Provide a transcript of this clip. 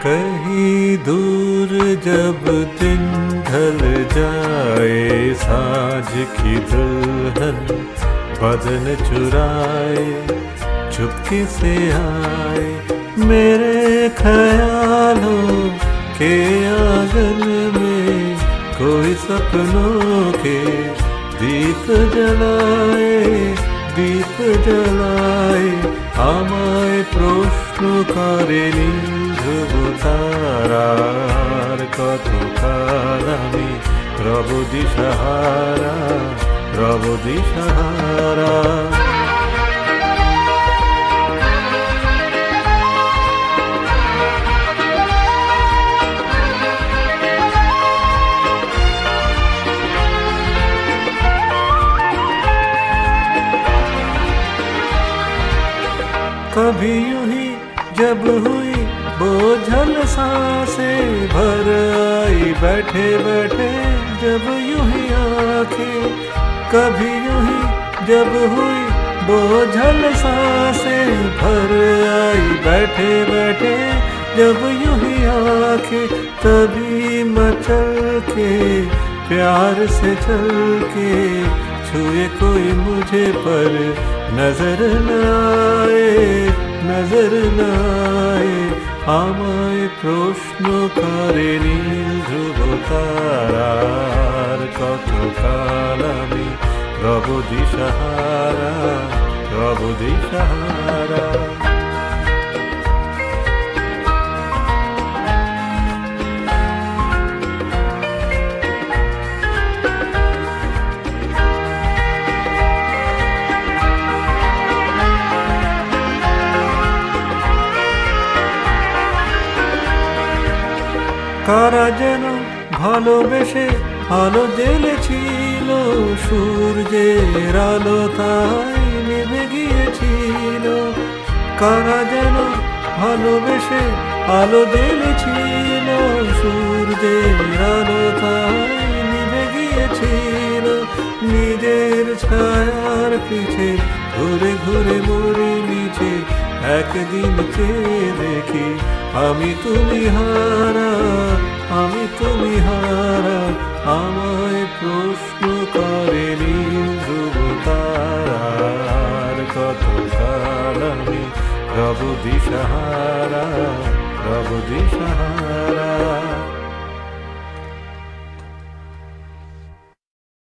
कहीं दूर जब दिन ढल जाए, साँझ की दुल्हन बदन चुराए चुपके से आए मेरे ख्यालों के आंगन में, कोई सपनों के दीप जलाए আমায় প্রশ্ন করেনি ধ্রুব তারার, কতকাল আমি রব দিশাহারা। कभी यूं ही जब हुई बोझल सांसें, भर आई बैठे बैठे जब यूं ही आंखें। कभी यूं ही जब हुई बोझल सांसें, भर आई बैठे बैठे जब यूं ही आंखें। तभी मचल के प्यार से चल के छुए कोई मुझे पर नजर न आए আমায় প্রশ্ন করে নীল ধ্রুব তারার, কতকাল আমি রব দিশাহারা। কারা যেন ভালোবেসে আলো জ্বেলেছিল, সূর্যের আলো তাই নিভে গিয়েছিল। কারা যেন ভালোবেসে আলো জ্বেলেছিল, সূর্যের আলো তাই নিভে গিয়েছিল। নিজের ছায়ার পিছে ঘুরে ঘুরে মরে নিচে, একদিন চেয়ে দেখি আমি তুমি হারা। আমায় প্রশ্ন করে নীল ধ্রুব তারার, কতকাল আমি রব দিশাহারা।